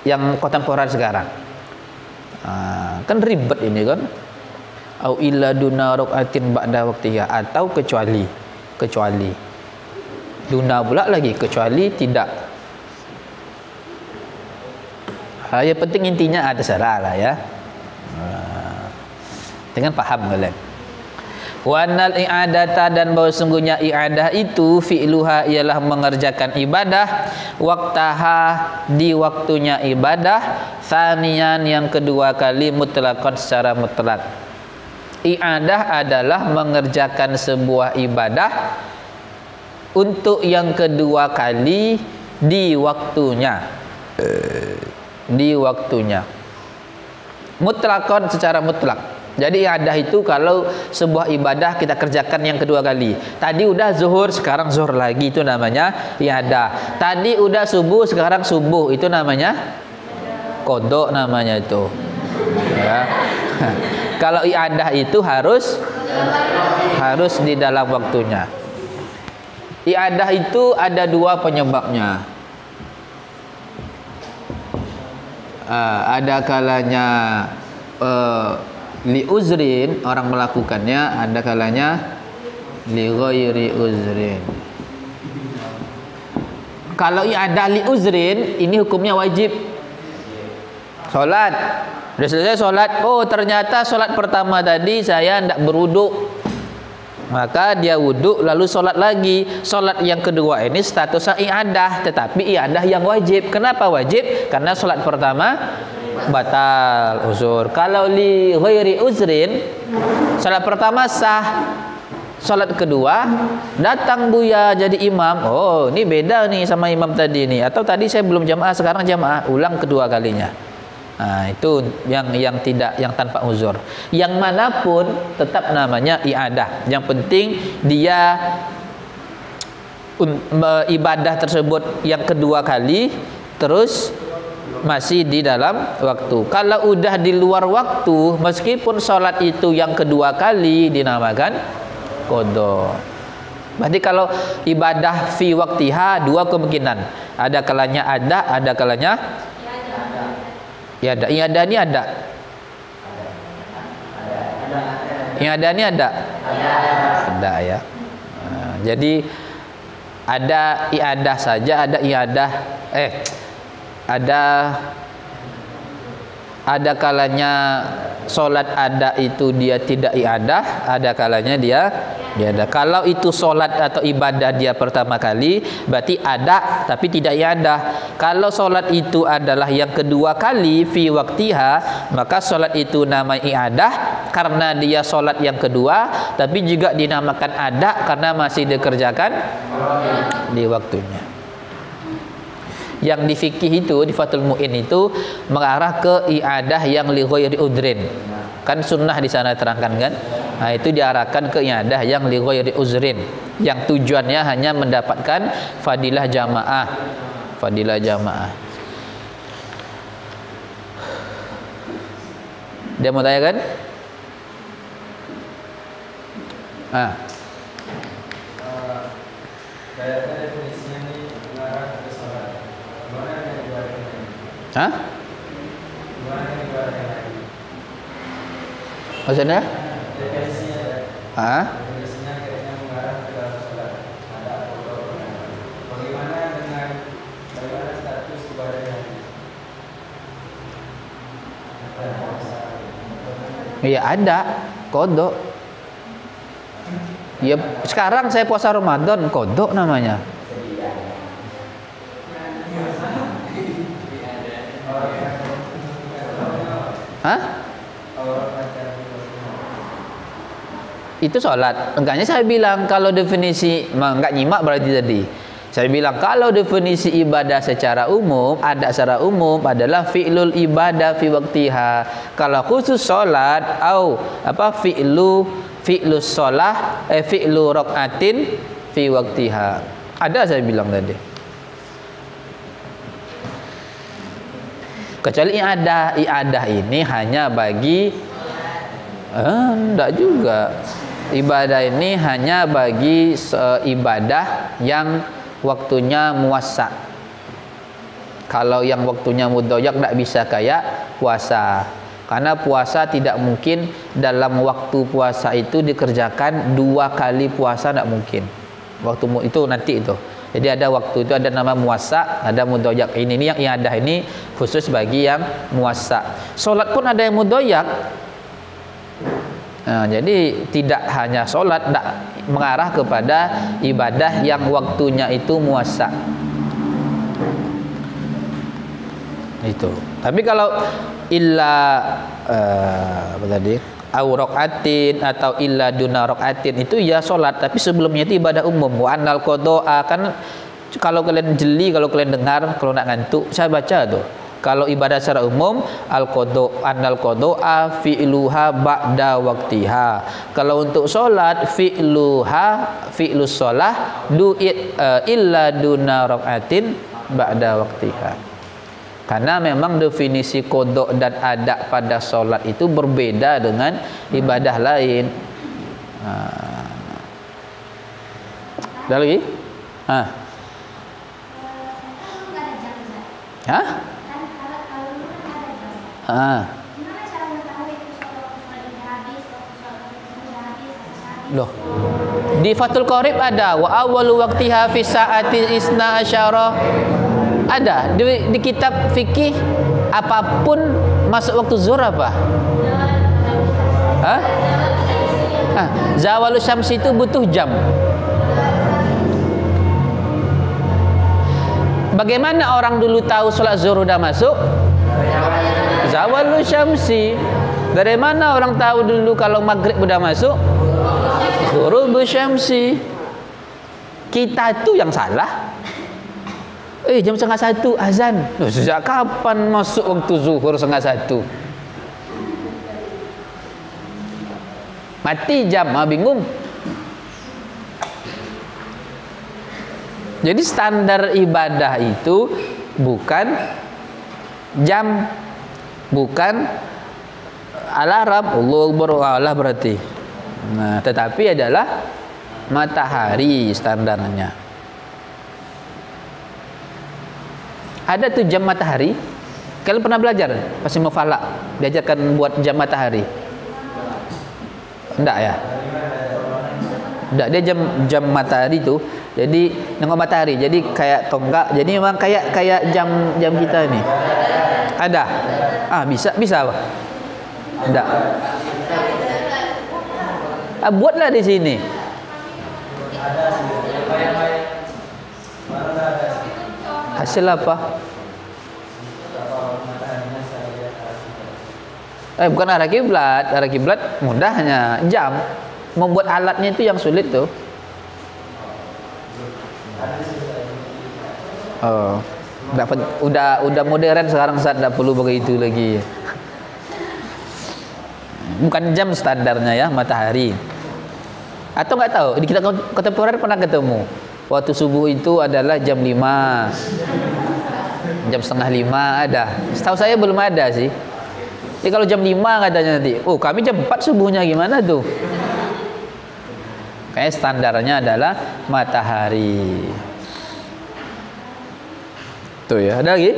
yang kontemporer sekarang. Kan ribet ini kan. Au illa duna raqatin ba'da waqtiha, atau kecuali duna pula lagi, kecuali tidak. Yang penting intinya ada syara lah ya. Dengan paham kalian. Wanal i'adata, dan bahwa sungguhnya i'adah itu fi'luha ialah mengerjakan ibadah, waktaha di waktunya ibadah, tsaniyan yang kedua kali, mutlaqan secara mutlak. I'adah adalah mengerjakan sebuah ibadah untuk yang kedua kali di waktunya. Mutlaqan secara mutlak. Jadi i'adah itu kalau sebuah ibadah kita kerjakan yang kedua kali. Tadi udah zuhur, sekarang zuhur lagi, itu namanya i'adah. Tadi udah subuh, sekarang subuh, itu namanya qadha namanya itu. Ya. Kalau i'adah itu harus di dalam waktunya. I'adah itu ada 2 penyebabnya. Ada kalanya li uzrin, orang melakukannya, ada kalanya li ghairi uzrin. Kalau i'adah li uzrin, ini hukumnya wajib. Salat, udah selesai sholat, oh ternyata sholat pertama tadi saya tidak berwuduk, maka dia wuduk lalu sholat lagi. Sholat yang kedua ini statusnya i'adah, tetapi i'adah yang wajib. Kenapa wajib? Karena sholat pertama batal uzur. Kalau li ghairi uzrin, sholat pertama sah, sholat kedua datang buya jadi imam, oh ini beda nih sama imam tadi nih, atau tadi saya belum jamaah sekarang jamaah, ulang kedua kalinya. Nah, itu yang tanpa uzur. Yang manapun tetap namanya i'adah. Yang penting dia ibadah tersebut yang kedua kali terus masih di dalam waktu. Kalau udah di luar waktu, meskipun sholat itu yang kedua kali dinamakan qadha. Berarti kalau ibadah fi waktiha 2 kemungkinan. Ada kalanya ada kalanya i'adah. I'adah ini ada. I'adah ini ada. Ada ya. Nah, jadi ada i'adah saja, ada i'adah ada kalanya sholat ada itu dia tidak i'adah, ada kalanya dia i'adah. Kalau itu sholat atau ibadah dia pertama kali, berarti ada tapi tidak i'adah. Kalau sholat itu adalah yang kedua kali fi waktiha, maka sholat itu nama i'adah karena dia sholat yang kedua, tapi juga dinamakan ada karena masih dikerjakan di waktunya. Yang di fikih itu, di Fathul Mu'in itu mengarah ke i'adah yang li ghairi udrin. Kan sunnah di sana terangkan kan? Nah, itu diarahkan ke i'adah yang li ghairi uzrin, yang tujuannya hanya mendapatkan fadilah jamaah. fadilah jamaah. Dia mau tanya kan? Definisinya ini mengarah ke sholat. Gimana dengan ibadah yang lain? Gimana dengan ibadah yang lain? Maksudnya? Definisinya definisinya kayaknya mengarah ke dalam sholat. Ada atau bagaimana status ibadah yang lain? Iya ada kodok. Ya sekarang saya puasa Ramadan kodok namanya. Itu sholat. Enggaknya saya bilang kalau definisi enggak nyimak berarti tadi. Saya bilang kalau definisi ibadah secara umum, ada secara umum adalah fi'lul ibadah fi waqtiha. Kalau khusus sholat au fi'lus sholah fi'lu raqatin fi waqtiha. Ada saya bilang tadi. Kecuali iadah ini hanya bagi enggak juga. Ibadah ini hanya bagi ibadah yang waktunya muwassa. Kalau yang waktunya mudhoyak tidak bisa kayak puasa. Karena puasa tidak mungkin dalam waktu puasa itu dikerjakan 2 kali puasa, tidak mungkin. Waktu itu nanti itu. Jadi ada waktu itu ada nama muwassa, ada mudhoyak. Ini yang iadah ini khusus bagi yang muwassa. Salat pun ada yang mudhoyak. Nah, jadi tidak hanya sholat, mengarah kepada ibadah yang waktunya itu muwassa. Itu. Tapi kalau illa apa tadi? Au raqatin atau illa duna raqatin itu ya sholat, tapi sebelumnya itu ibadah umum. Wa annal qada'a kan kalau kalian jeli, kalau kalian dengar, kalau nak ngantuk, saya baca tuh. Kalau ibadah secara umum annal qada'a fi'luha ba'da waqtiha. Kalau untuk solat fi'lus shalah illa duna raqatin ba'da waqtiha. Karena memang definisi qada dan ada pada solat itu berbeda dengan ibadah lain. Ada lagi? Loh. Di Fathul Qorib ada wa awwalu waqtiha fi sa'ati isna asyara. Ada di kitab fikih apapun masuk waktu zuhur apa? Zawalus syams itu butuh jam. Bagaimana orang dulu tahu sholat zuhur udah masuk? Zawalus syamsi. Dari mana orang tahu dulu kalau maghrib udah masuk? Ghurubus syamsi. Kita tuh yang salah. Jam 1:30 azan. Loh, sejak kapan masuk waktu zuhur 1:30? Mati jam, bingung. Jadi standar ibadah itu bukan jam, bukan alarm, Allah berarti. Nah, tetapi adalah matahari standarnya. Ada tuh jam matahari. Kalian pernah belajar pas mau falak diajarkan buat jam matahari? Enggak ya? Enggak, dia jam matahari tuh. Jadi nengok matahari. Jadi kayak tonggak. Jadi memang kayak jam kita ini. Ada? Bisa apa? Enggak. Buatlah di sini. Hasil apa? Bukan arah kiblat. Arah kiblat mudahnya jam. Membuat alatnya itu yang sulit tuh. Udah modern sekarang, saat tidak perlu begitu lagi. Bukan jam standarnya ya, matahari. Atau nggak tahu, di kita kontemporer pernah ketemu. Waktu subuh itu adalah jam 5. jam setengah 5 ada. Setahu saya belum ada sih. Jadi kalau jam 5 katanya nanti, oh kami jam 4 subuhnya gimana tuh? Kayak standarnya adalah matahari. Tuh ya, ada lagi?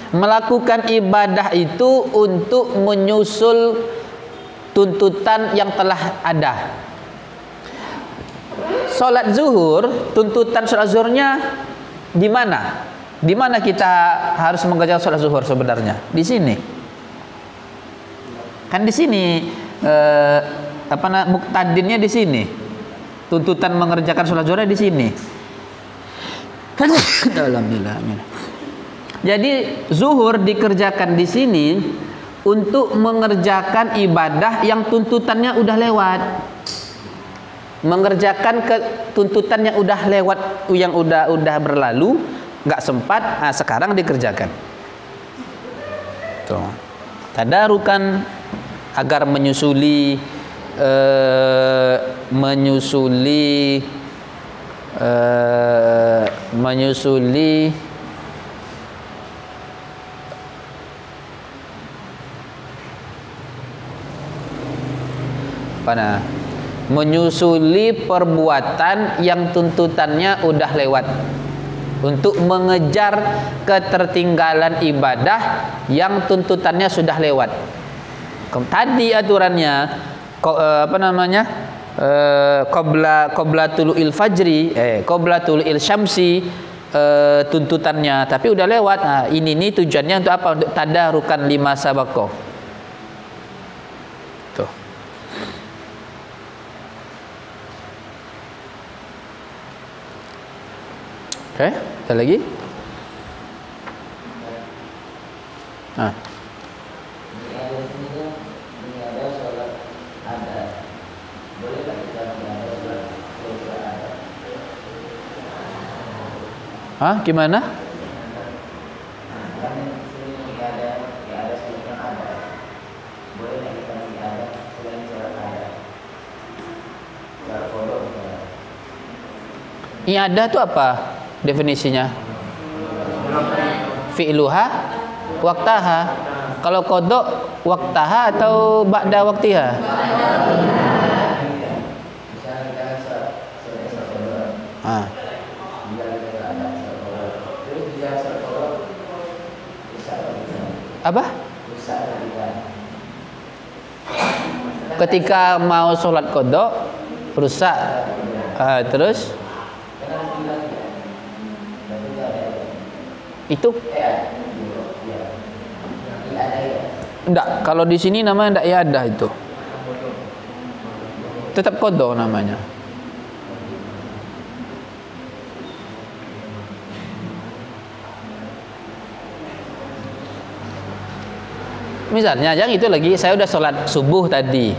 Melakukan ibadah itu untuk menyusul tuntutan yang telah ada. Salat zuhur, tuntutan salat zuhurnya di mana? Di mana kita harus mengerjakan salat zuhur sebenarnya? Di sini. Kan di sini muktadinnya di sini. Tuntutan mengerjakan salat zuhur di sini. Alhamdulillah. Amin. Jadi zuhur dikerjakan di sini untuk mengerjakan ibadah yang tuntutannya udah lewat. Mengerjakan tuntutan yang udah lewat, yang udah berlalu, nggak sempat, sekarang dikerjakan. Tuh. Tadarukan agar menyusuli menyusuli perbuatan yang tuntutannya udah lewat, untuk mengejar ketertinggalan ibadah yang tuntutannya sudah lewat. Tadi aturannya qabla tulu'il fajri, qabla tulu'il syamsi, tuntutannya, tapi udah lewat. Nah, ini tujuannya untuk apa? Untuk tadarukan lima sabaqah. Tuh. Oke, ada lagi? Nah. Ini ada sholat ada. Boleh tak kita ada sholat ada? Hah, gimana? Kan ini ada sholat yang ada. Boleh tak kita ada selain sholat ada? Sholat kodok. I'adah itu apa definisinya? Fi'luha waqtaha. Kalau kodok waqtaha atau ba'da waqtiha? Apa? Ketika mau sholat kodok rusak, terus itu enggak, kalau di sini namanya enggak i'adah, itu tetap qada namanya. Misalnya yang itu lagi, saya udah sholat subuh tadi,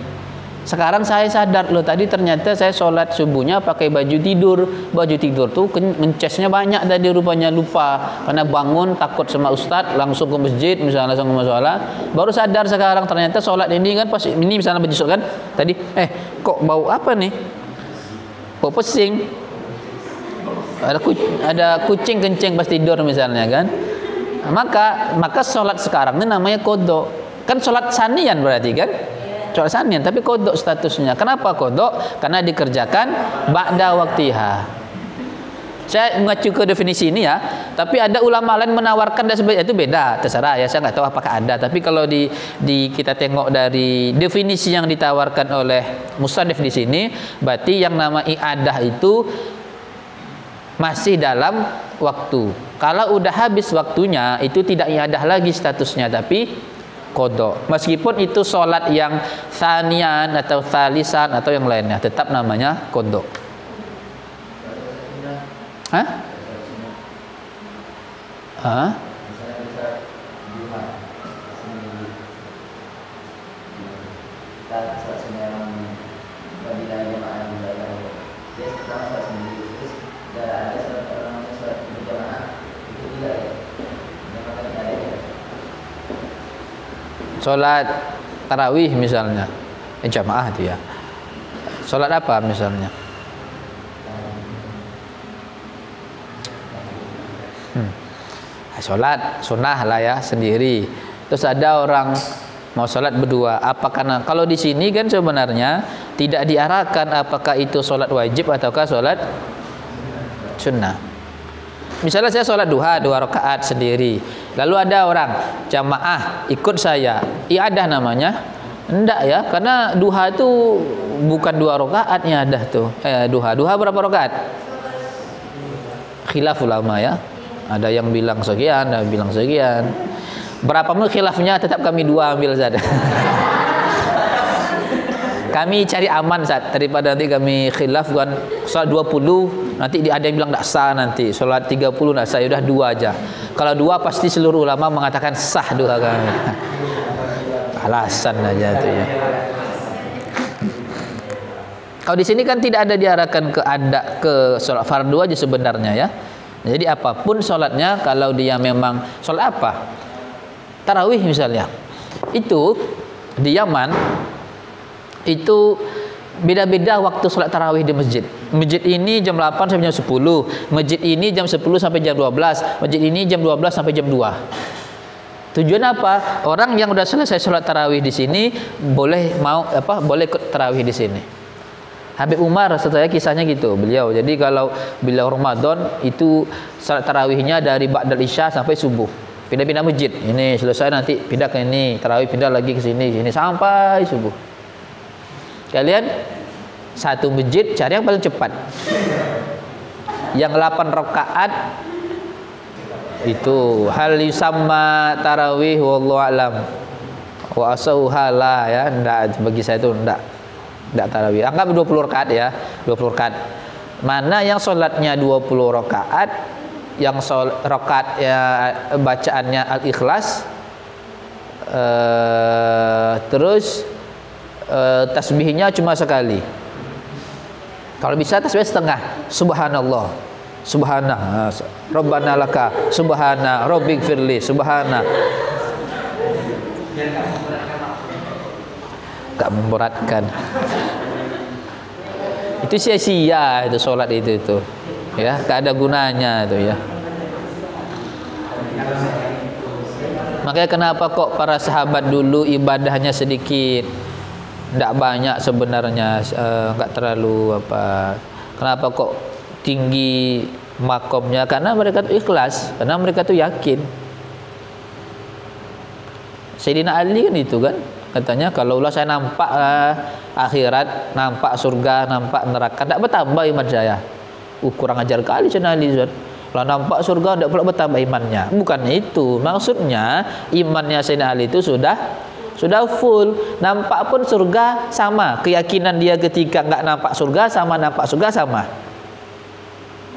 sekarang saya sadar loh, tadi ternyata saya sholat subuhnya pakai baju tidur tuh mencesnya banyak tadi, rupanya lupa karena bangun takut sama ustadz, langsung ke masjid misalnya, langsung ke musola, baru sadar sekarang ternyata sholat ini kan pas ini misalnya baju kan tadi, kok bau apa nih, bau pesing, ada kucing kencing pas tidur misalnya kan, maka sholat sekarang ini namanya kodok, kan sholat sanian berarti kan, sholat sanian tapi kodok statusnya. Kenapa kodok? Karena dikerjakan ba'da waktiha. Saya mengacu ke definisi ini ya, tapi ada ulama lain menawarkan dan sebagainya, itu beda, terserah ya, saya nggak tahu apakah ada, tapi kalau di kita tengok dari definisi yang ditawarkan oleh musannif di sini, berarti yang nama i'adah itu masih dalam waktu. Kalau udah habis waktunya itu tidak i'adah lagi statusnya, tapi kodok. Meskipun itu sholat yang sanian atau thalisan atau yang lainnya, tetap namanya kodok. Hah? Hah? Sholat tarawih misalnya, jamaah itu ya. Sholat apa misalnya? Sholat sunnah lah ya sendiri. Terus ada orang mau sholat berdua. Apa karena kalau di sini kan sebenarnya tidak diarahkan apakah itu sholat wajib ataukah sholat sunnah. Misalnya saya sholat duha 2 rakaat sendiri. Lalu ada orang jamaah ikut saya, i'adah namanya? Enggak ya, karena duha itu bukan 2 rakaatnya dah tuh. Duha berapa rakaat? Khilaf ulama ya. Ada yang bilang sekian, ada yang bilang sekian. Berapa pun khilafnya tetap kami 2 ambil saja. Kami cari aman saat daripada nanti kami khilaf kan salat 20 nanti ada yang bilang tidak sah, nanti salat 30 tidak sah, sudah 2 aja. Kalau 2 pasti seluruh ulama mengatakan sah duha kami. Alasan aja tuh ya. Kalau di sini kan tidak ada diarahkan ke salat fardu aja sebenarnya ya. Jadi apapun sholatnya, kalau dia memang sholat apa? Tarawih misalnya. Itu di Yaman itu beda-beda waktu sholat tarawih di masjid. Masjid ini jam 8 sampai jam 10, masjid ini jam 10 sampai jam 12, masjid ini jam 12 sampai jam 2. Tujuan apa? Orang yang udah selesai sholat tarawih di sini boleh ikut tarawih di sini. Habib Umar saya kisahnya gitu beliau. Jadi kalau beliau Ramadan itu salat tarawihnya dari ba'dal isya sampai subuh. Pindah-pindah masjid. Ini selesai nanti pindah ke ini, tarawih pindah lagi ke sini sampai subuh. Kalian satu masjid cari yang paling cepat. Yang 8 rakaat itu hal yusamma tarawih wallahu alam. Wa asauhala ya, enggak, bagi saya itu enggak tarawih. Anggap 20 rakaat ya, 20 rakaat. Mana yang sholatnya 20 rakaat, yang rakaat ya bacaannya Al-Ikhlas, terus tasbihnya cuma sekali. Kalau bisa tasbih setengah. Subhanallah, subhana, Rabbana laka, subhana, Rabbik firli, subhana. Gak memberatkan. Itu sia-sia itu sholat itu ya, gak ada gunanya itu ya. Makanya kenapa kok para sahabat dulu ibadahnya sedikit, tidak banyak sebenarnya, nggak terlalu apa. Kenapa kok tinggi makomnya? Karena mereka tuh ikhlas, karena mereka tuh yakin. Sayyidina Ali kan itu kan katanya, kalau saya nampak akhirat, nampak surga, nampak neraka, tidak bertambah iman saya. Kurang ajar kali Sayyidina Ali. Kalau nampak surga tidak pula bertambah imannya. Bukan itu maksudnya. Imannya Sayyidina Ali itu sudah full. Nampak pun surga sama. Keyakinan dia ketika nggak nampak surga sama nampak surga sama.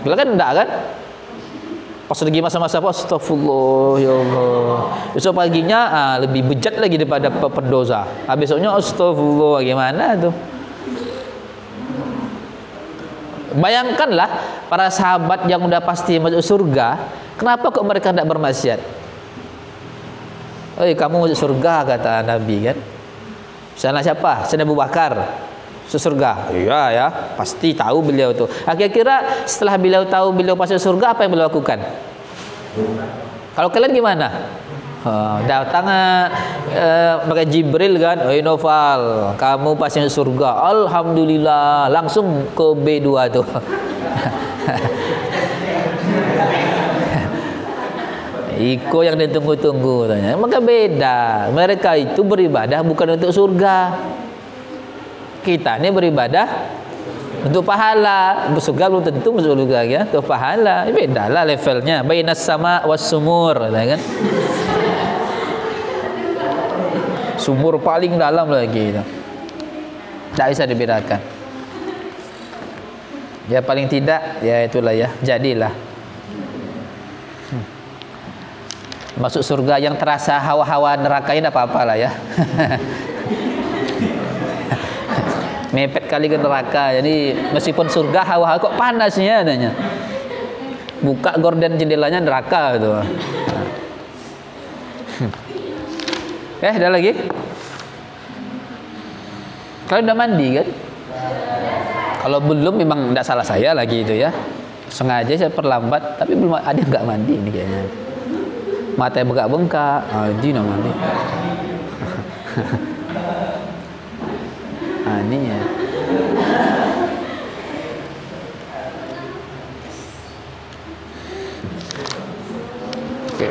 Bila kan enggak kan? Pas lagi masa-masa apa, astagfirullah ya Allah. Besok paginya lebih bejat lagi daripada pendosa. Besoknya astagfirullah, gimana tuh? Bayangkanlah para sahabat yang udah pasti masuk surga, kenapa kok mereka tidak bermaksiat? Kamu masuk surga kata Nabi kan? Misalnya siapa? Sayyidina Abu Bakar surga. Iya ya, pasti tahu beliau tuh. Kira-kira setelah beliau tahu beliau masuk surga, apa yang beliau lakukan? Kalau kalian gimana? Datang pakai Jibril kan, Noval, kamu pasti masuk surga. Alhamdulillah, langsung ke B2 tuh. Iko yang ditunggu-tunggu tanya. Maka beda. Mereka itu beribadah bukan untuk surga. Kita ini beribadah untuk pahala. Surga belum tentu masuk surga ya, untuk pahala. Beda lah levelnya. Bainas sama was sumur, kan? Sumur paling dalam lagi itu. Tak bisa dibedakan. Ya paling tidak ya itulah ya, jadilah. Masuk surga yang terasa hawa-hawa nerakanya tidak apa-apa lah ya. Mepet kali ke neraka. Jadi meskipun surga hawa-hawa kok panasnya adanya. Buka gorden jendelanya neraka itu. Ada lagi? Kalian udah mandi kan? Kalau belum memang tidak salah saya lagi itu ya. Sengaja saya perlambat, tapi belum ada yang nggak mandi ini kayaknya. Matanya bengkak-bengkak, ini nggak mandi. Ini ya. Oke.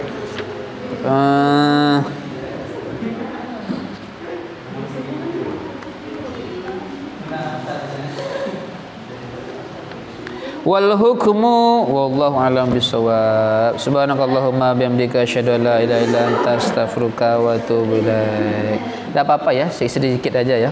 Wal hukmu wallahu a'lam bissawab. Subhanakallahumma bihamdika asyhadu an la ilaha illa anta astaghfiruka wa atubu ilaik. Enggak apa-apa ya, sedikit aja ya.